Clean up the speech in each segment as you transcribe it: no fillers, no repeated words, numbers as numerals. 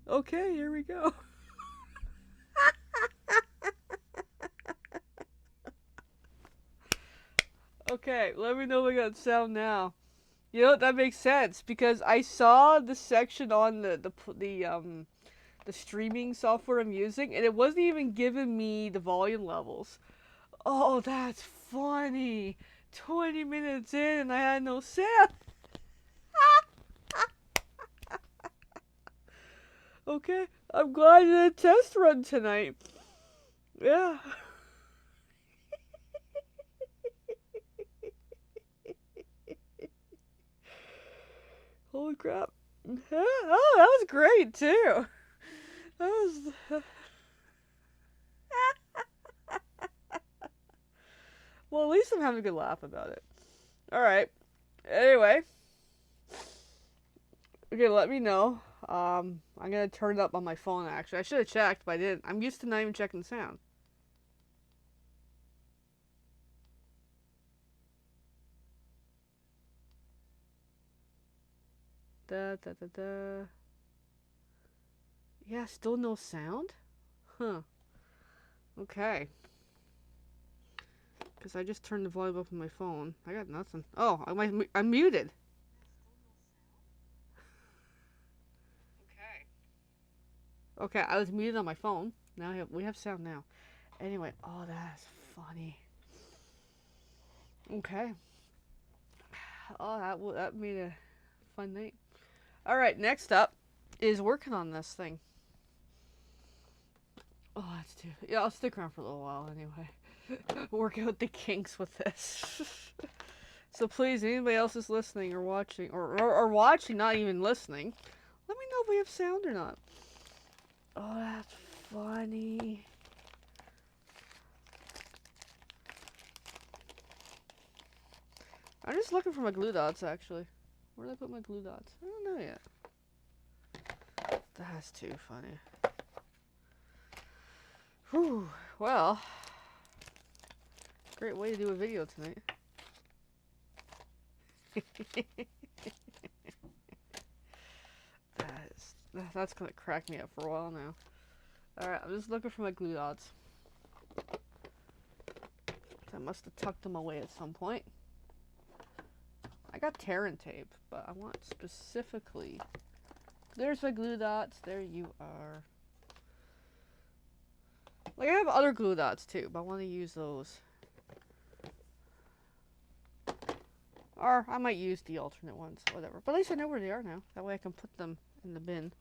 Okay, here we go. Okay, let me know if we got sound now. You know what? That makes sense because I saw the section on the streaming software I'm using, and it wasn't even giving me the volume levels. Oh, that's funny. 20 minutes in, and I had no sound. Okay, I'm glad I did a test run tonight. Yeah. Holy crap. Yeah, oh, that was great too. That was. Well, at least I'm having a good laugh about it. Alright. Anyway. Okay, let me know. I'm gonna turn it up on my phone actually. I should have checked, but I didn't. I'm used to not even checking the sound. Da da da da. Yeah, still no sound? Huh. Okay. Because I just turned the volume up on my phone. I got nothing. Oh, I'm muted. Okay, I was muted on my phone. Now we have sound now. Anyway, oh, that's funny. Okay. Oh, that made a fun night. All right, next up is working on this thing. Oh, that's too. Yeah, I'll stick around for a little while anyway. Work out the kinks with this. So please, anybody else is listening or watching, or watching, not even listening, let me know if we have sound or not. Oh, that's funny. I'm just looking for my glue dots, actually. Where did I put my glue dots? I don't know yet. That's too funny. Whew. Well, great way to do a video tonight. That's gonna crack me up for a while now. Alright, I'm just looking for my glue dots. I must have tucked them away at some point. I got Terran tape, but I want specifically. There's my glue dots. There you are. Like, I have other glue dots too, but I want to use those. Or I might use the alternate ones, whatever. But at least I know where they are now. That way I can put them in the bin.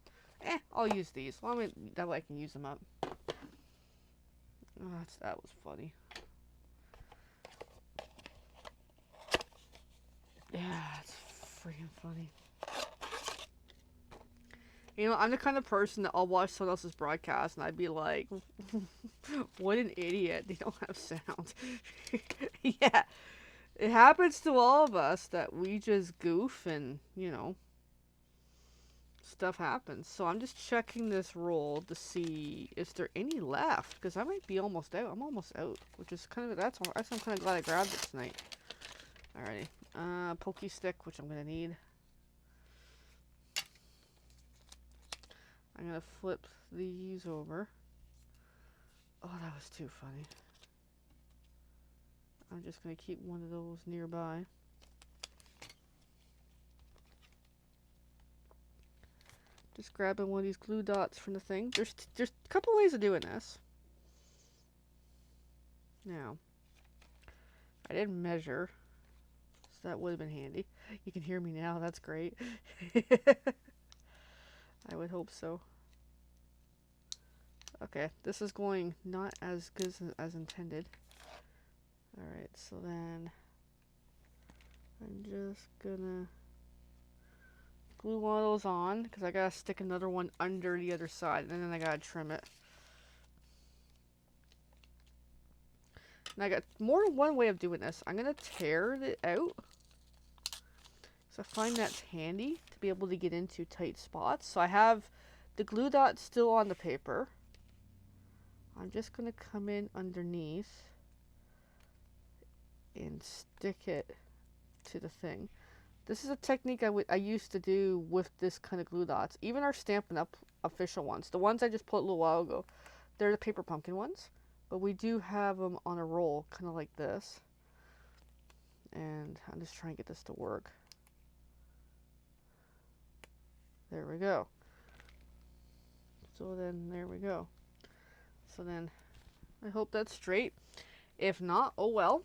I'll use these. Well, that way I can use them up. Oh, that was funny. Yeah, it's freaking funny. You know, I'm the kind of person that I'll watch someone else's broadcast and I'd be like, what an idiot. They don't have sound. Yeah. It happens to all of us that we just goof and, stuff happens. So I'm just checking this roll to see is there any left, because I might be almost out. I'm almost out, which is that's I'm kind of glad I grabbed it tonight. Alrighty. Pokey stick, which I'm going to need. I'm going to flip these over. Oh, that was too funny. I'm just going to keep one of those nearby. Just grabbing one of these glue dots from the thing. There's a couple ways of doing this. Now, I didn't measure, so that would have been handy. You can hear me now. That's great. I would hope so. Okay, this is going not as good as intended. Alright, so then I'm just gonna glue one of those on, because I gotta stick another one under the other side, and then I gotta trim it. And I got more than one way of doing this. I'm gonna tear it out. So I find that's handy to be able to get into tight spots. So I have the glue dot still on the paper. I'm just gonna come in underneath and stick it to the thing. This is a technique I used to do with this kind of glue dots. Even our Stampin' Up! Official ones, the ones I just put a little while ago, they're the paper pumpkin ones. But we do have them on a roll, kind of like this. And I'm just trying to get this to work. There we go. So then, there we go. So then, I hope that's straight. If not, oh well.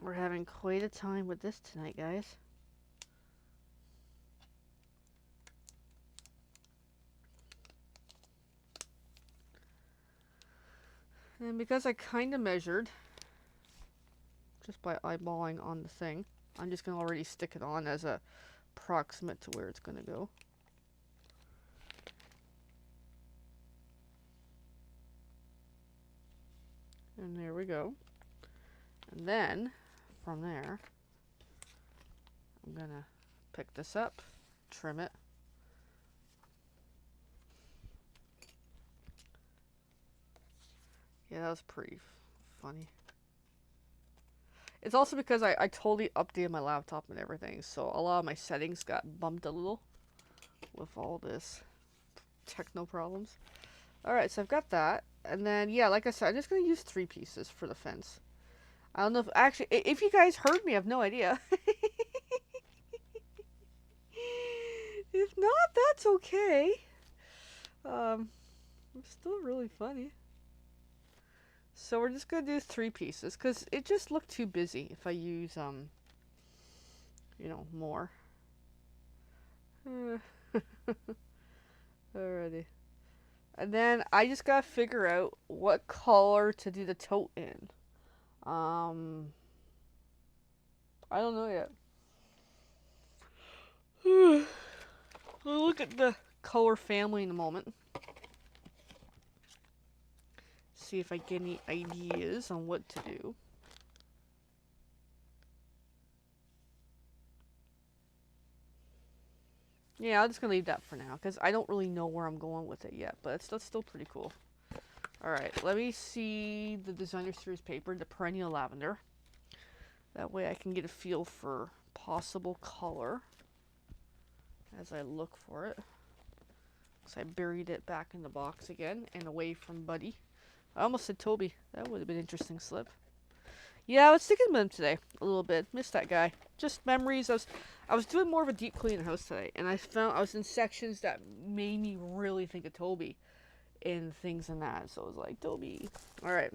We're having quite a time with this tonight, guys. And because I kind of measured, just by eyeballing on the thing, I'm just going to already stick it on as a approximate to where it's going to go. And there we go. And then, from there, I'm going to pick this up, trim it. Yeah, that was pretty funny. It's also because I totally updated my laptop and everything, so a lot of my settings got bumped a little with all this techno problems. Alright, so I've got that. And then, yeah, like I said, I'm just going to use 3 pieces for the fence. I don't know if, actually, if you guys heard me, I have no idea. If not, that's okay. It's still really funny. So we're just going to do 3 pieces, because it just looked too busy if I use, you know, more. Alrighty. And then I just gotta figure out what color to do the tote in. I don't know yet. We'll look at the color family in a moment. See if I get any ideas on what to do. Yeah, I'm just gonna leave that for now, because I don't really know where I'm going with it yet, but that's still pretty cool. Alright, let me see the Designer Series paper, the Perennial Lavender. That way I can get a feel for possible color as I look for it. So I buried it back in the box again and away from Buddy. I almost said Toby. That would have been an interesting slip. Yeah, I was thinking about him today a little bit. Missed that guy. Just memories. I was doing more of a deep clean in the house today, and I found I was in sections that made me really think of Toby and things and that. So I was like, Toby. All right.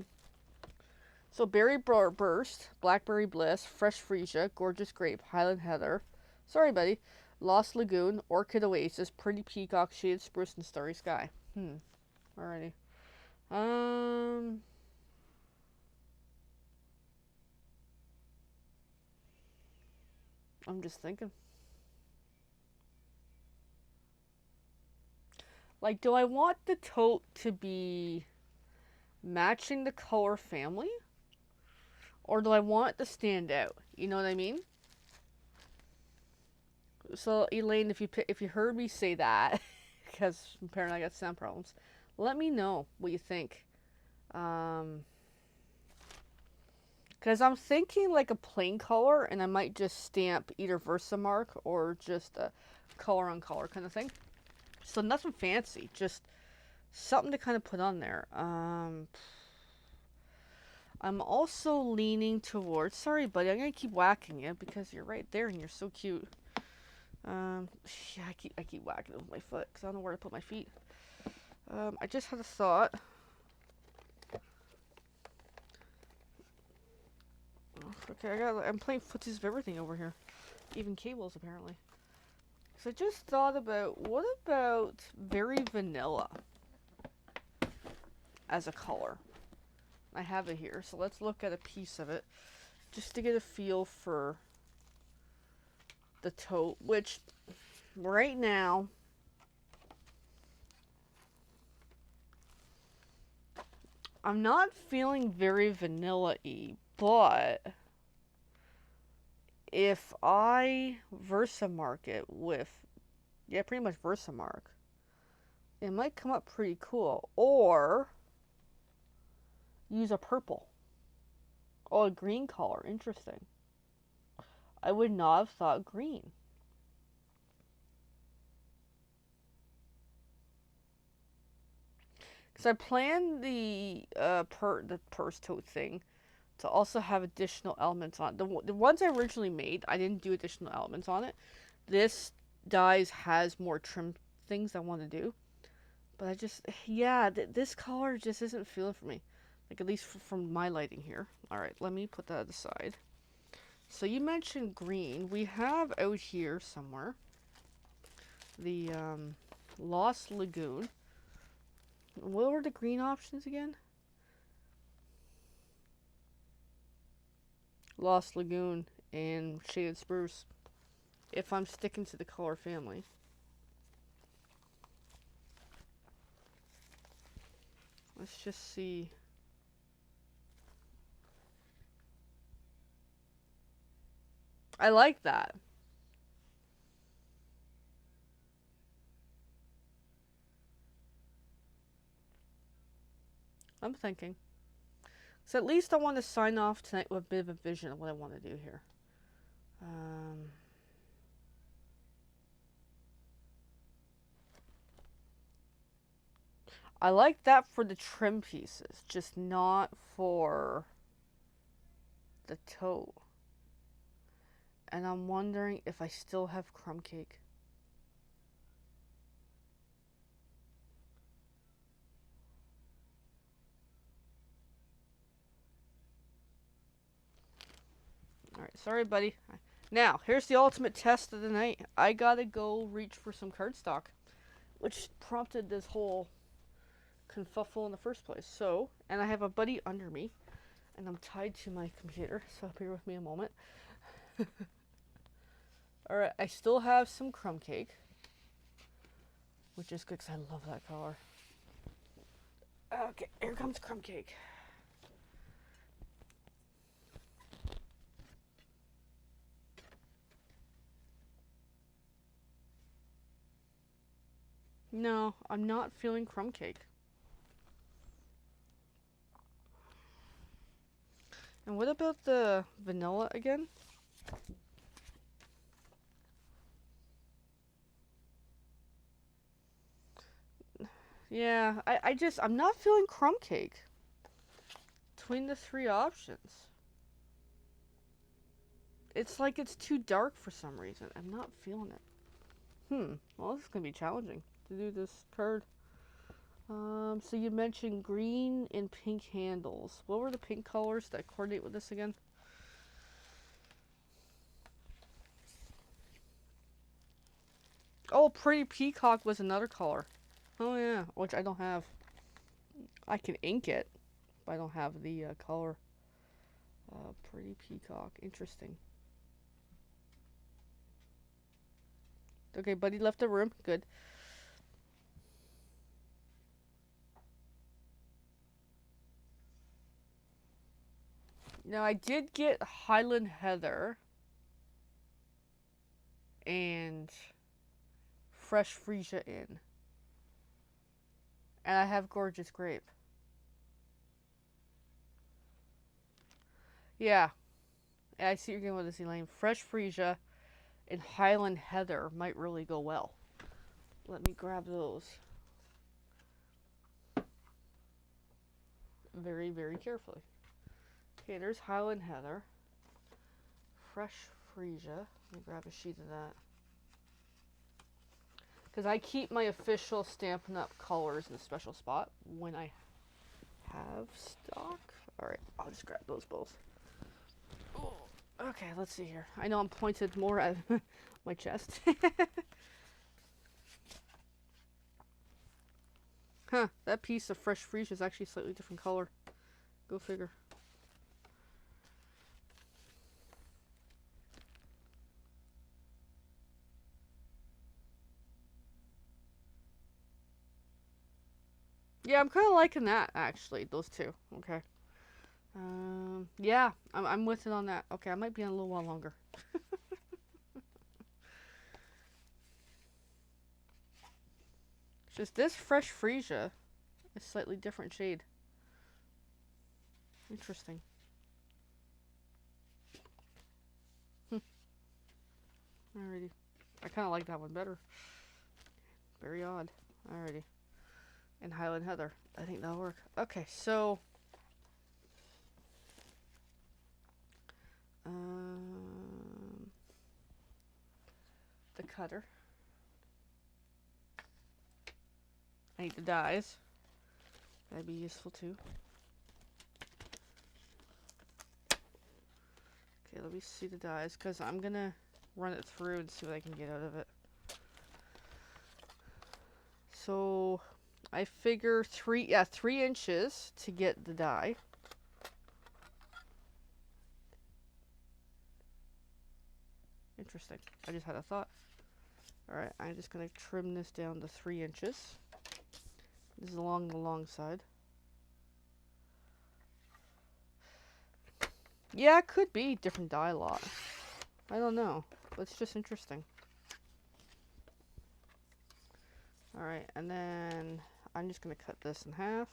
So Berry Burst, Blackberry Bliss, Fresh Freesia, Gorgeous Grape, Highland Heather. Sorry, buddy. Lost Lagoon, Orchid Oasis, Pretty Peacock, Shaded Spruce, and Starry Sky. Alrighty. I'm just thinking. Like, do I want the tote to be matching the color family? Or do I want it to stand out? You know what I mean? So, Elaine, if you heard me say that, because apparently I got sound problems, let me know what you think. Because I'm thinking like a plain color, and I might just stamp either Versamark or just a color on color kind of thing. So nothing fancy, just something to kind of put on there. I'm also leaning towards, sorry buddy, I'm going to keep whacking you because you're right there and you're so cute. Yeah, I keep whacking it with my foot because I don't know where to put my feet. I just had a thought. Okay, I'm playing footsies of everything over here. Even cables, apparently. So I just thought about, what about Very Vanilla as a color? I have it here, so let's look at a piece of it just to get a feel for the tote, which right now I'm not feeling very vanilla-y, but if I Versamark it with, yeah, pretty much Versamark, it might come up pretty cool. Or use a purple. Oh, a green color. Interesting. I would not have thought green. Because I planned the purse tote thing to also have additional elements on it. The ones I originally made, I didn't do additional elements on it. This dies has more trim things I want to do. But I just, yeah, this color just isn't feeling for me. Like, at least from my lighting here. Alright, let me put that aside. So you mentioned green. We have out here somewhere the Lost Lagoon. What were the green options again? Lost Lagoon and Shaded Spruce. If I'm sticking to the color family. Let's just see. I like that. I'm thinking. So at least I want to sign off tonight with a bit of a vision of what I want to do here. I like that for the trim pieces, just not for the toe. And I'm wondering if I still have crumb cake. Alright, sorry buddy. Now, here's the ultimate test of the night. I gotta go reach for some cardstock, which prompted this whole kerfuffle in the first place. So, and I have a buddy under me, and I'm tied to my computer, so bear with me a moment. Alright, I still have some crumb cake, which is good because I love that color. Okay, here comes crumb cake. No, I'm not feeling crumb cake. And what about the vanilla again? Yeah, I'm not feeling crumb cake. Between the three options. It's like it's too dark for some reason. I'm not feeling it. Well, this is going to be challenging to do this card. So you mentioned green and pink handles. What were the pink colors that coordinate with this again? Oh, Pretty Peacock was another color. Oh yeah, which I don't have. I can ink it, but I don't have the color. Pretty Peacock. Interesting. Okay, buddy left the room. Good. Now, I did get Highland Heather and Fresh Freesia in. And I have Gorgeous Grape. Yeah. I see you're going with this, Elaine. Fresh Freesia and Highland Heather might really go well. Let me grab those very, very carefully. Okay, there's Highland Heather. Fresh Freesia. Let me grab a sheet of that. Because I keep my official Stampin' Up! Colors in a special spot when I have stock. Alright, I'll just grab those both. Oh, okay, let's see here. I know I'm pointed more at my chest. Huh, that piece of Fresh Freesia is actually a slightly different color. Go figure. Yeah, I'm kind of liking that, actually, those two. Okay. Yeah, I'm with it on that. Okay, I might be on a little while longer. Just this Fresh Freesia is slightly different shade. Interesting. Alrighty. I kind of like that one better. Very odd. Alrighty. And Highland Heather. I think that'll work. Okay, so... the cutter. I need the dies. That'd be useful too. Okay, let me see the dies, because I'm gonna run it through and see what I can get out of it. So, I figure 3 inches to get the die. Interesting. I just had a thought. Alright, I'm just gonna trim this down to 3 inches. This is along the long side. Yeah, it could be different die lot. I don't know. But it's just interesting. Alright, and then I'm just going to cut this in half.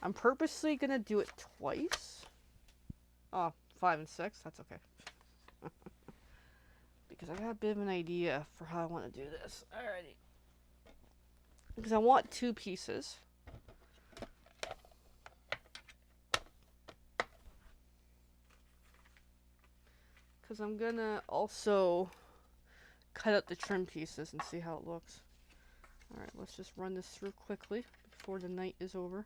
I'm purposely going to do it twice. Oh, 5 and 6. That's okay. Because I got a bit of an idea for how I want to do this. Alrighty. Because I want 2 pieces. Because I'm going to also cut up the trim pieces and see how it looks. Alright, let's just run this through quickly before the night is over.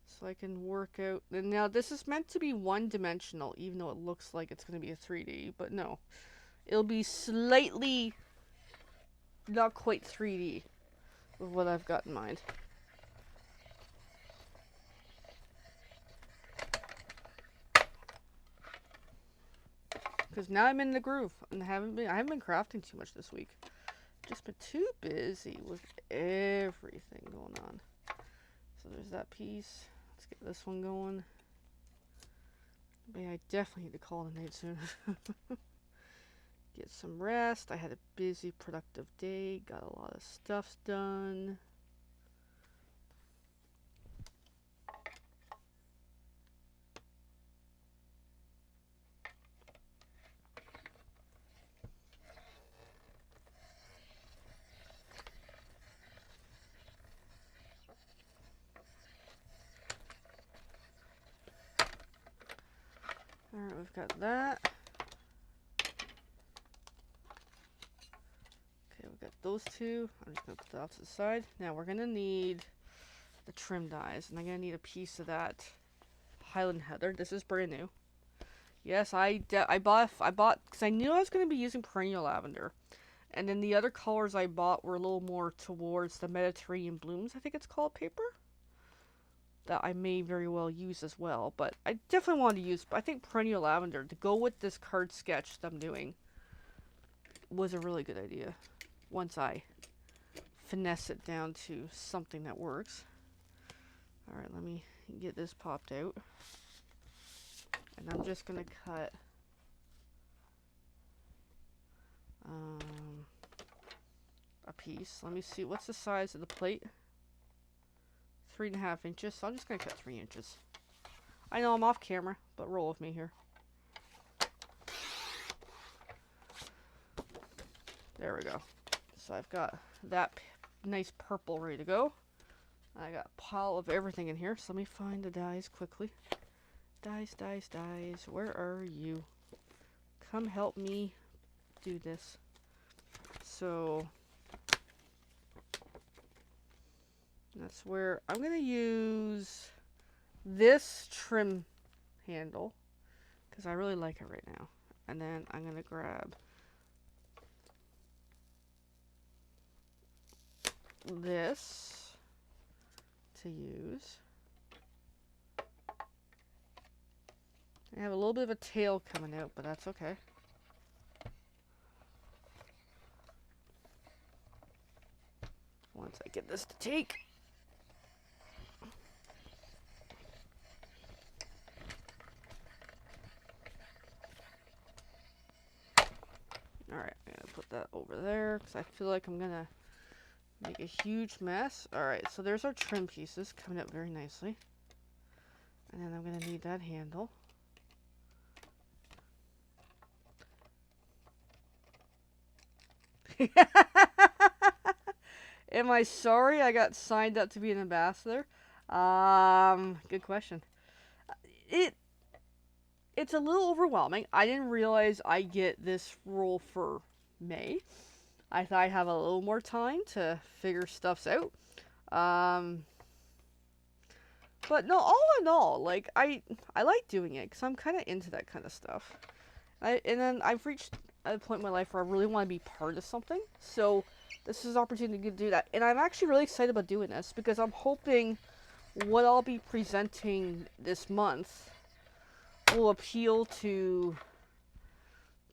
So I can work out. And now this is meant to be one-dimensional, even though it looks like it's going to be a 3D. But no. It'll be slightly not quite 3D with what I've got in mind. Because now I'm in the groove, and I haven't been crafting too much this week. Just been too busy with everything going on. So there's that piece. Let's get this one going. But yeah, I definitely need to call it a night soon. Get some rest. I had a busy, productive day. Got a lot of stuff done. Alright, we've got that. Okay, we've got those 2. I'm just going to put that off to the side. Now we're going to need the trim dies, and I'm going to need a piece of that Highland Heather. This is brand new. Yes, I bought, because I knew I was going to be using perennial lavender. And then the other colors I bought were a little more towards the Mediterranean blooms, I think it's called, paper. That I may very well use as well. But I definitely wanted to use, I think perennial lavender, to go with this card sketch that I'm doing, was a really good idea. Once I finesse it down to something that works. Alright, let me get this popped out. And I'm just going to cut a piece. Let me see, what's the size of the plate? 3.5 inches. So I'm just going to cut 3 inches. I know I'm off camera, but roll with me here. There we go. So I've got that nice purple ready to go. I got a pile of everything in here. So let me find the dies quickly. Dies, dies, dies. Where are you? Come help me do this. So that's where I'm going to use this trim handle because I really like it right now. And then I'm going to grab this to use. I have a little bit of a tail coming out, but that's okay. Once I get this to take. Alright, I'm going to put that over there because I feel like I'm going to make a huge mess. Alright, so there's our trim pieces coming out very nicely. And then I'm going to need that handle. Am I sorry I got signed up to be an ambassador? Good question. It it's a little overwhelming. I didn't realize I get this role for May. I thought I'd have a little more time to figure stuffs out. Um, but no, all in all, like I like doing it because I'm kind of into that kind of stuff. And then I've reached a point in my life where I really want to be part of something. So this is an opportunity to do that, and I'm actually really excited about doing this because I'm hoping what I'll be presenting this month will appeal to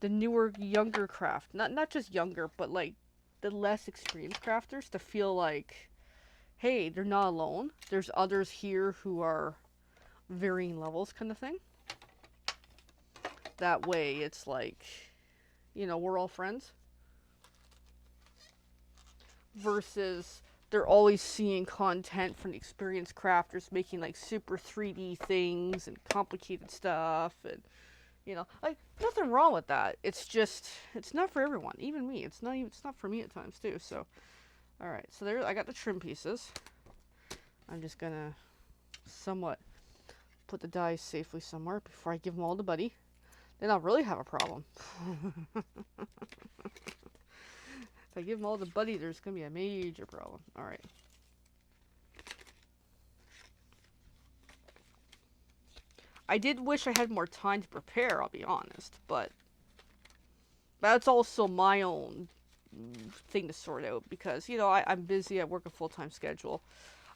the newer, younger craft. Not just younger, but like the less experienced crafters to feel like, hey, they're not alone. There's others here who are varying levels, kind of thing. That way, it's like, we're all friends. Versus they're always seeing content from the experienced crafters making like super 3D things and complicated stuff, and like nothing wrong with that. It's just it's not for everyone. Even me, it's not for me at times too. So, all right, so there I got the trim pieces. I'm just gonna somewhat put the dies safely somewhere before I give them all to Buddy. Then I'll really have a problem. If I give them all to Buddy, there's going to be a major problem. Alright. I did wish I had more time to prepare, I'll be honest. But that's also my own thing to sort out. Because, I'm busy. I work a full-time schedule.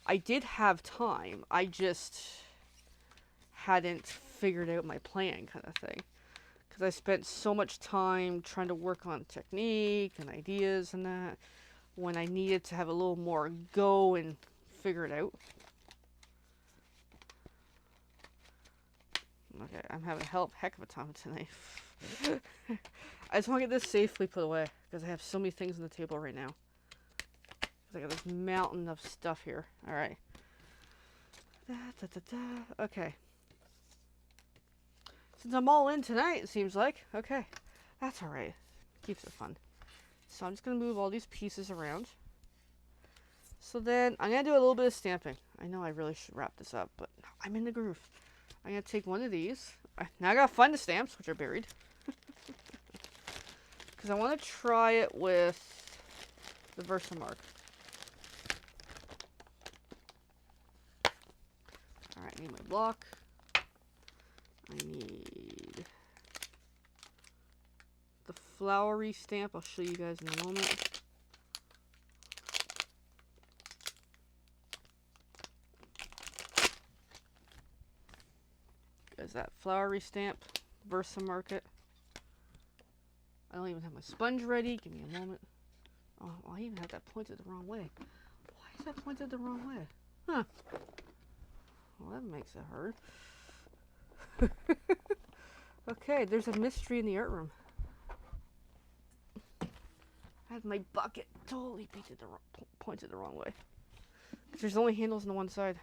I did have time. I just hadn't figured out my plan, kind of thing. Because I spent so much time trying to work on technique and ideas and that, when I needed to have a little more go and figure it out. Okay, I'm having a heck of a time tonight. I just want to get this safely put away, because I have so many things on the table right now. I got this mountain of stuff here. Alright. Okay. Since I'm all in tonight, it seems like. Okay. That's alright. Keeps it fun. So I'm just going to move all these pieces around. So then I'm going to do a little bit of stamping. I know I really should wrap this up, but I'm in the groove. I'm going to take one of these. Now I got to find the stamps, which are buried. Because I want to try it with the Versamark. Alright, I need my block. I need the flowery stamp. I'll show you guys in a moment. There's that flowery stamp, Versamark. I don't even have my sponge ready. Give me a moment. Oh, I even have that pointed the wrong way. Why is that pointed the wrong way? Huh. Well, that makes it hard. Okay, there's a mystery in the art room. I had my bucket totally pointed the wrong way. There's only handles on the one side.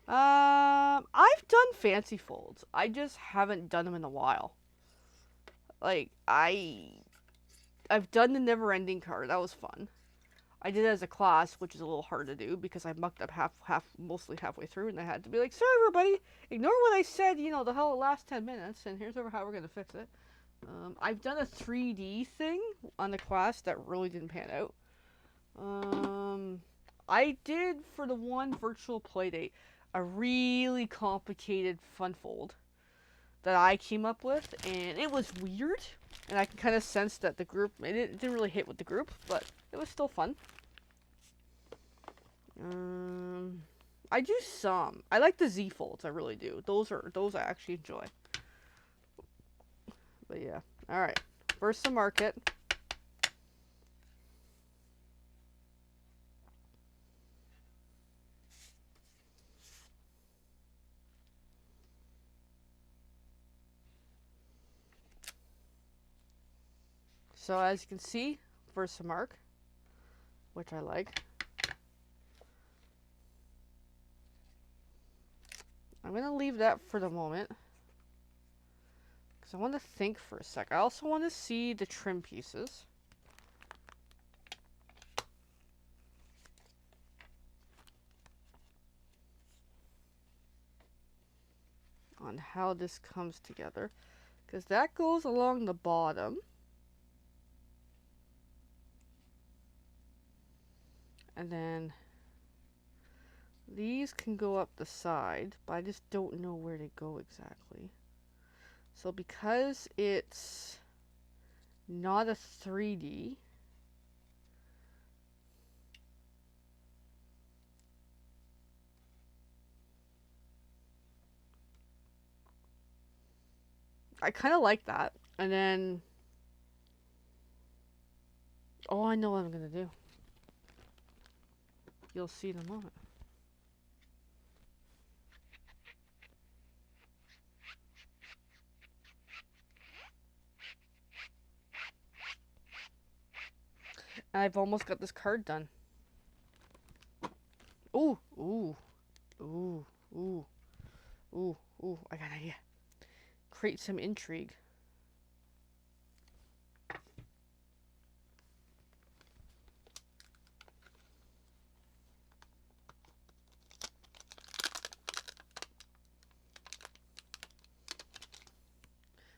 I've done fancy folds. I just haven't done them in a while. Like, I've done the never-ending card. That was fun. I did it as a class, which is a little hard to do because I mucked up mostly halfway through, and I had to be like, sorry everybody, ignore what I said, the whole last 10 minutes, and here's how we're going to fix it. I've done a 3D thing on the class that really didn't pan out. I did, for the one virtual playdate, a really complicated fun fold that I came up with, and it was weird, and I can kind of sense that the group, it didn't really hit with the group, but it was still fun. I do some. I like the Z folds, I really do. Those I actually enjoy. But yeah, all right. Versamark. So as you can see, Versamark, which I like. I'm going to leave that for the moment, because I want to think for a sec. I also want to see the trim pieces. On how this comes together. Because that goes along the bottom. And then these can go up the side, but I just don't know where they go exactly. So because it's not a 3D, I kind of like that. And then, oh, I know what I'm going to do. You'll see in a moment. And I've almost got this card done. Ooh, ooh, ooh, ooh, ooh, ooh, I got an idea. Create some intrigue.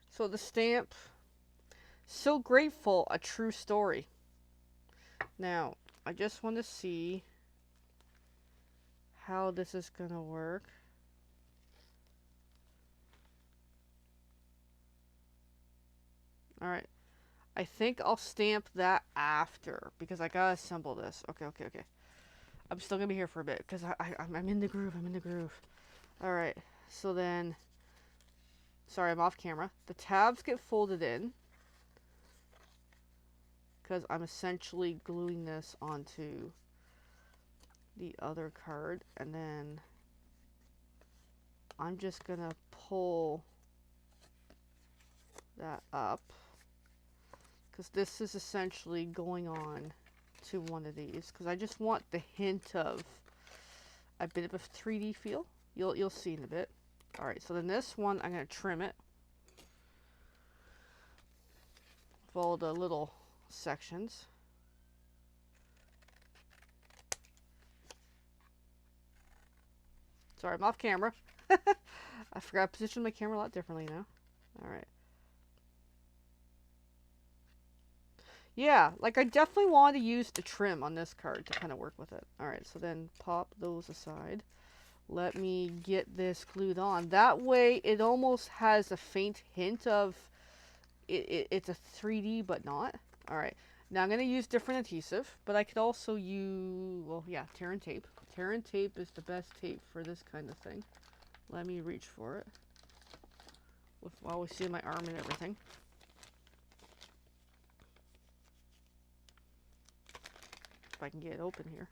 So the stamp, so grateful, a true story. Now, I just want to see how this is going to work. Alright. I think I'll stamp that after, because I gotta assemble this. Okay. I'm still gonna be here for a bit, because I'm in the groove, Alright, so then, sorry, I'm off camera. The tabs get folded in, because I'm essentially gluing this onto the other card, and then I'm just gonna pull that up, because this is essentially going on to one of these, because I just want the hint of a bit of a 3D feel. You'll see in a bit. Alright, so then this one, I'm going to trim it with all the little sections. Sorry, I'm off camera. I forgot to position my camera a lot differently now. Alright. Yeah, like I definitely want to use the trim on this card to kind of work with it. Alright, so then pop those aside. Let me get this glued on. That way it almost has a faint hint of it's a 3D but not. Alright, now I'm going to use different adhesive, but I could also use, well, yeah, tear and tape. Tear and tape is the best tape for this kind of thing. Let me reach for it while we see my arm and everything. If I can get it open here.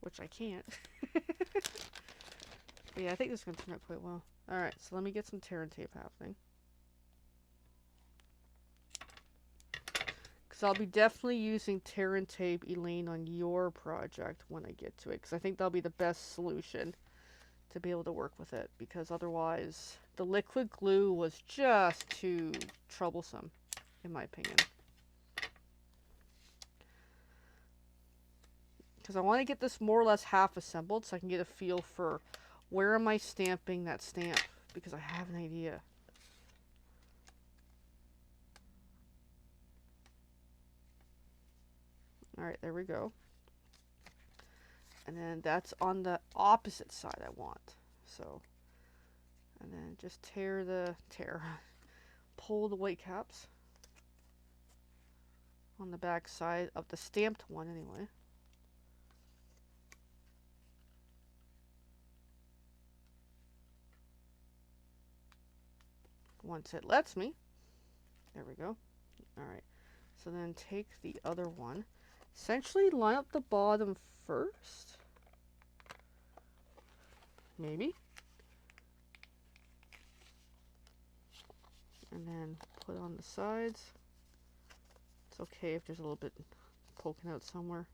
Which I can't. But yeah, I think this is going to turn out quite well. Alright, so let me get some tear and tape happening. Because I'll be definitely using tear and tape, Elaine, on your project when I get to it. Because I think that'll be the best solution to be able to work with it. Because otherwise, the liquid glue was just too troublesome, in my opinion. Because I want to get this more or less half assembled so I can get a feel for where am I stamping that stamp. Because I have an idea. Alright, there we go. And then that's on the opposite side I want. So, and then just pull the white caps on the back side of the stamped one anyway. Once it lets me. There we go. Alright, so then take the other one. Essentially line up the bottom first. Maybe. And then put on the sides. It's okay if there's a little bit poking out somewhere.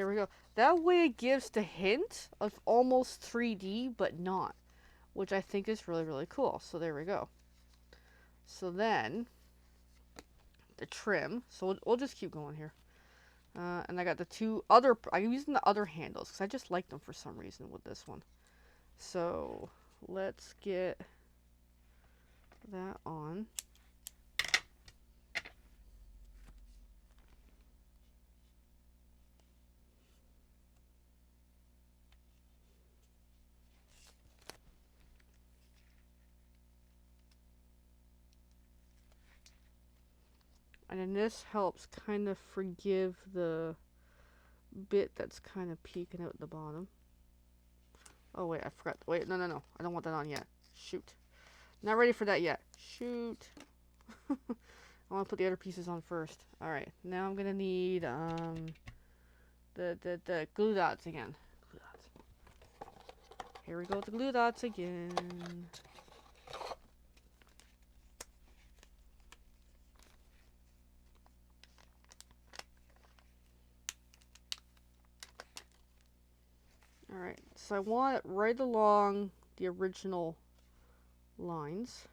There we go. That way it gives the hint of almost 3D, but not. Which I think is really, really cool. So there we go. So then, the trim. So we'll just keep going here. And I got the two other, I'm using the other handles because I just like them for some reason with this one. So let's get that on. And then this helps kind of forgive the bit that's kind of peeking out the bottom. Oh wait, I forgot. Wait, no. I don't want that on yet. Shoot. Not ready for that yet. Shoot. I want to put the other pieces on first. Alright, now I'm gonna need the glue dots again. Glue dots. Here we go with the glue dots again. Alright, so I want it right along the original lines.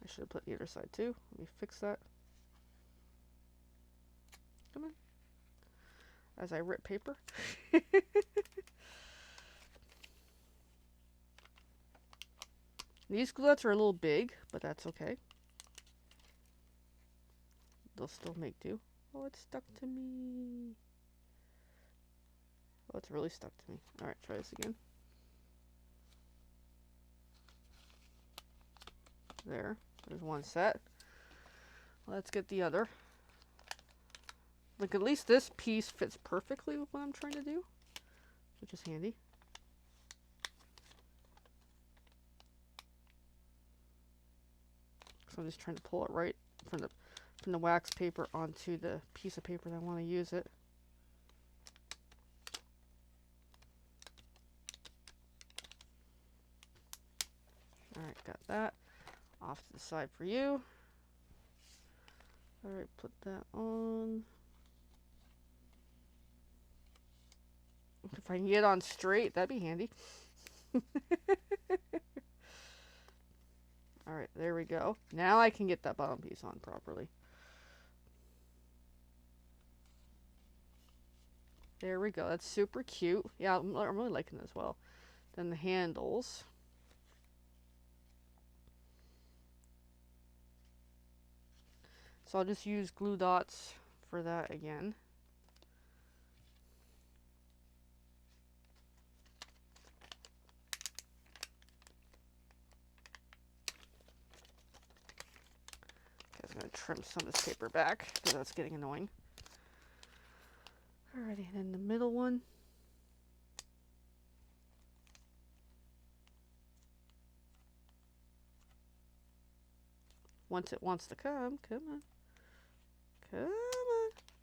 I should have put the other side too. Let me fix that. Come on. As I rip paper. These glue dots are a little big, but that's okay. They'll still make do. Oh, it's stuck to me. Oh, it's really stuck to me. Alright, try this again. There's one set. Let's get the other. Like, at least this piece fits perfectly with what I'm trying to do, which is handy. So I'm just trying to pull it right from the wax paper onto the piece of paper that I want to use it. Alright, got that. Off to the side for you. Alright, put that on. If I can get it on straight, that'd be handy. Alright, there we go. Now I can get that bottom piece on properly. There we go. That's super cute. Yeah, I'm really liking it as well. Then the handles. So I'll just use glue dots for that again. Okay, I'm going to trim some of this paper back because that's getting annoying. Alrighty, and then the middle one. Once it wants to come on. Come on. And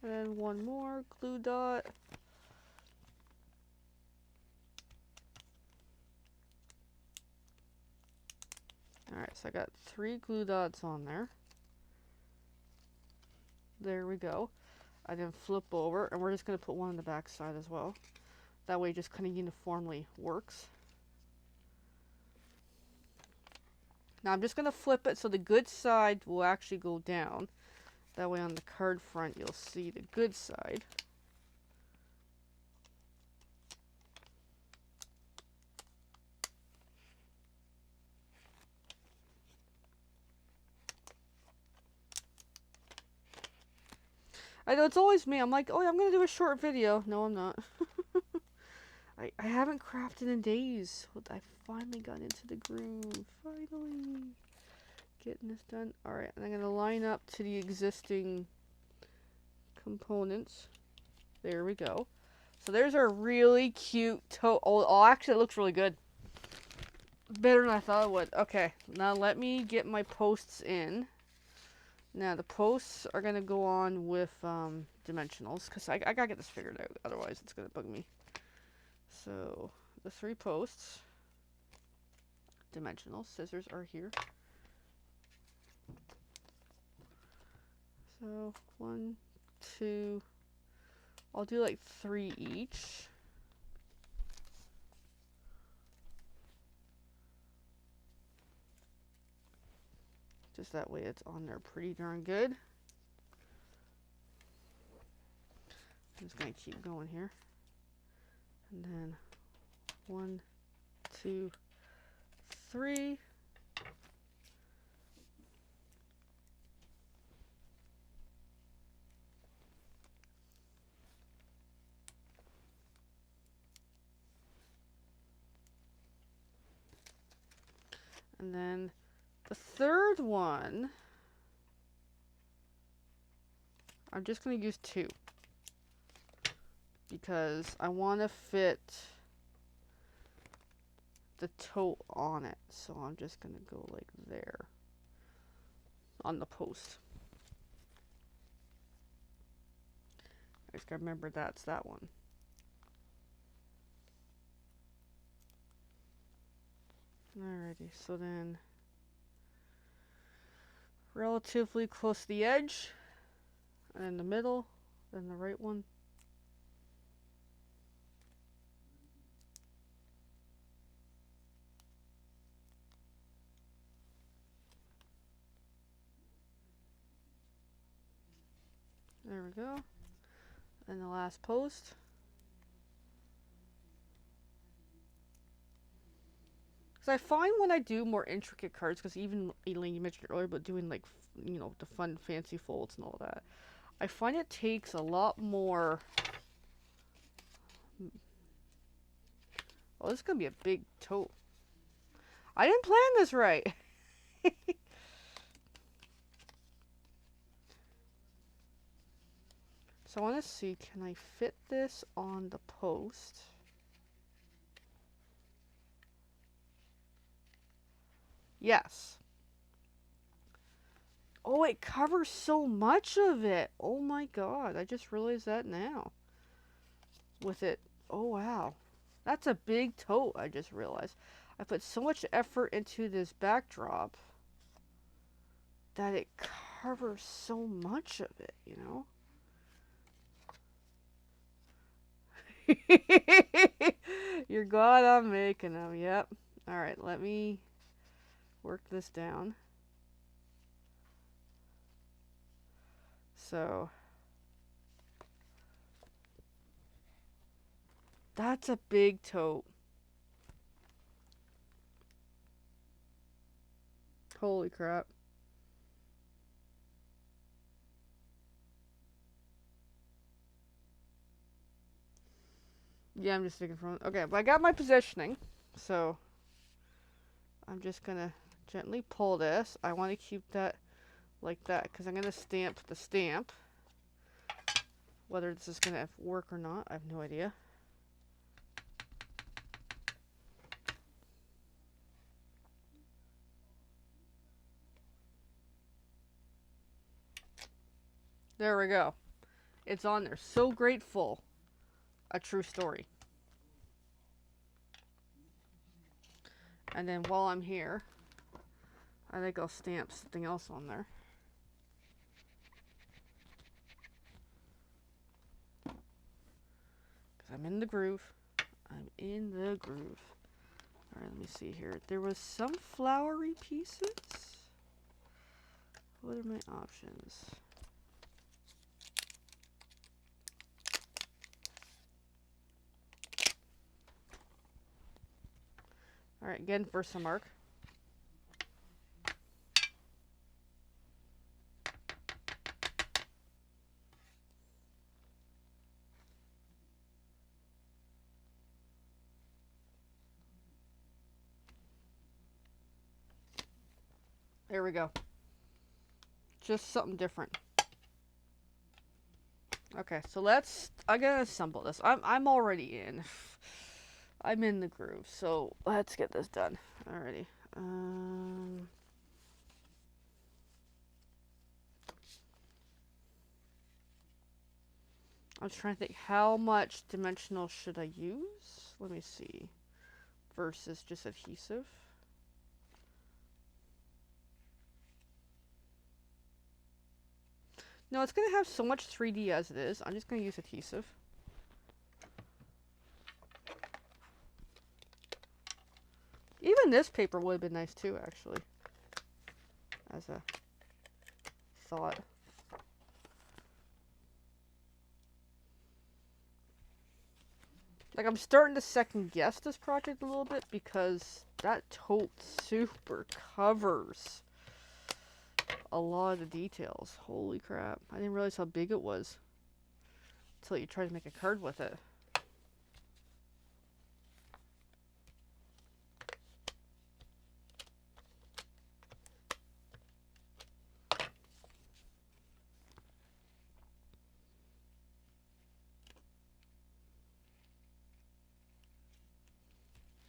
then one more glue dot. Alright, so I got 3 glue dots on there. There we go. I then flip over, and we're just going to put one on the back side as well. That way it just kind of uniformly works. Now I'm just going to flip it so the good side will actually go down. That way on the card front you'll see the good side. I know it's always me. I'm like, oh, I'm going to do a short video. No, I'm not. I haven't crafted in days. I finally got into the groove. Finally. Getting this done. Alright, and I'm going to line up to the existing components. There we go. So there's our really cute toe. Oh, actually, it looks really good. Better than I thought it would. Okay, now let me get my posts in. Now, the posts are going to go on with dimensionals, because I got to get this figured out, otherwise it's going to bug me. So, the 3 posts, dimensional scissors are here. So 1, 2, I'll do like 3 each. Just that way it's on there pretty darn good. I'm just gonna keep going here. And then 1, 2, 3. And then the third one, I'm just going to use 2 because I want to fit the tote on it. So I'm just going to go like there on the post. I just got to remember that's that one. Alrighty, so then relatively close to the edge, and in the middle, then the right one. There we go. And the last post. Because I find when I do more intricate cards, because even Elaine, you mentioned earlier about doing like, you know, the fun fancy folds and all that, I find it takes a lot more. Oh, this is going to be a big tote. I didn't plan this right. So I want to see, can I fit this on the post? Yes. Oh, it covers so much of it. Oh my god, I just realized that now. With it. Oh wow. That's a big tote, I just realized. I put so much effort into this backdrop that it covers so much of it, you know? You're glad I'm making them, yep. Alright, let me work this down. So, that's a big tote. Holy crap. Yeah, I'm just thinking from... Okay, but I got my positioning. So, I'm just going to gently pull this. I want to keep that like that because I'm going to stamp the stamp. Whether this is going to work or not, I have no idea. There we go. It's on there. So grateful. A true story. And then while I'm here, I think I'll stamp something else on there. Because I'm in the groove. I'm in the groove. Alright, let me see here. There was some flowery pieces. What are my options? Alright, again for some mark. There we go. Just something different. Okay, so I gotta assemble this. I'm already in. I'm in the groove, so let's get this done. Alrighty. I'm trying to think, how much dimensional should I use? Let me see. Versus just adhesive. No, it's going to have so much 3D as it is. I'm just going to use adhesive. Even this paper would have been nice too, actually. As a thought. Like, I'm starting to second guess this project a little bit because that tote super covers a lot of the details. Holy crap. I didn't realize how big it was until you try to make a card with it.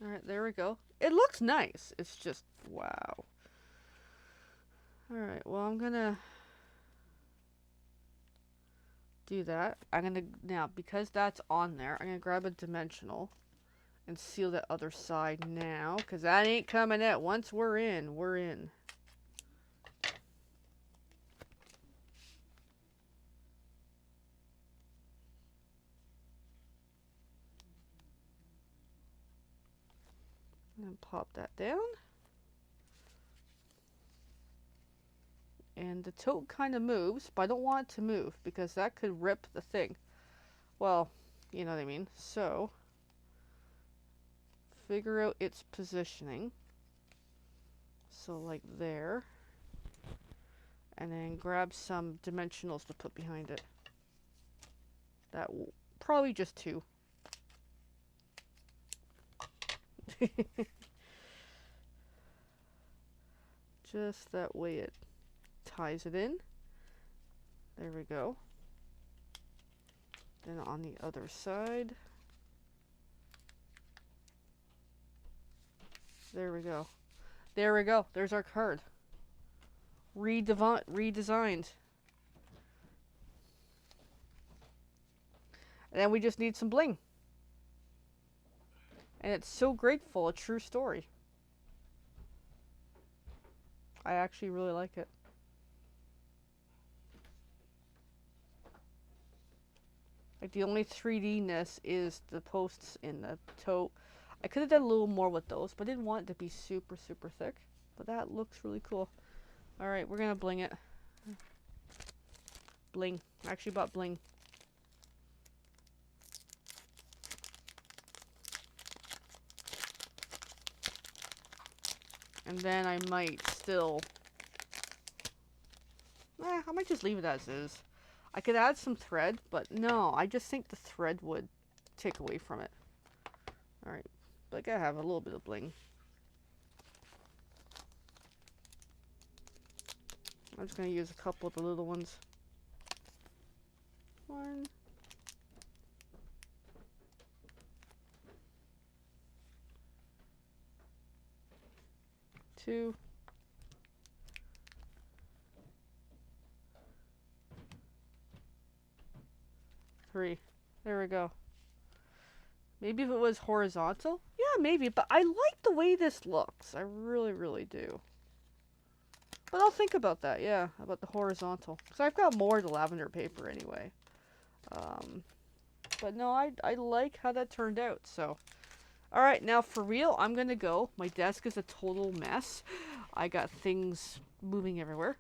Alright, there we go. It looks nice. It's just, wow. Alright, well, I'm gonna do that. I'm gonna, now, because that's on there, I'm gonna grab a dimensional and seal that other side now, because that ain't coming out. Once we're in, we're in. And then pop that down. And the tote kind of moves, but I don't want it to move because that could rip the thing. Well, you know what I mean. So, figure out its positioning. So like there. And then grab some dimensionals to put behind it. That will probably just 2. Just that way it ties it in. There we go. Then on the other side. There we go. There we go. There's our card. Redesigned. And then we just need some bling. And it's so grateful, a true story. I actually really like it. Like, the only 3D-ness is the posts in the tote. I could have done a little more with those, but I didn't want it to be super, super thick. But that looks really cool. Alright, we're gonna bling it. Bling. I actually bought bling. And then I might still... I might just leave it as is. I could add some thread, but no, I just think the thread would take away from it. Alright, but I gotta have a little bit of bling. I'm just gonna use a couple of the little ones. 1. 2. 3. There we go. Maybe if it was horizontal? Yeah, maybe, but I like the way this looks. I really, really do. But I'll think about that, yeah, about the horizontal. Because I've got more of the lavender paper anyway. But no, I like how that turned out, so. Alright, now for real, I'm going to go. My desk is a total mess. I got things moving everywhere.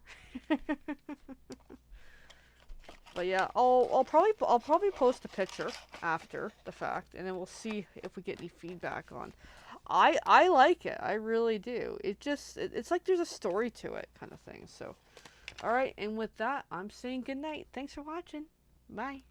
But yeah, I'll probably post a picture after the fact, and then we'll see if we get any feedback on. I like it. I really do. It's like there's a story to it, kind of thing. So, all right, and with that, I'm saying good night. Thanks for watching. Bye.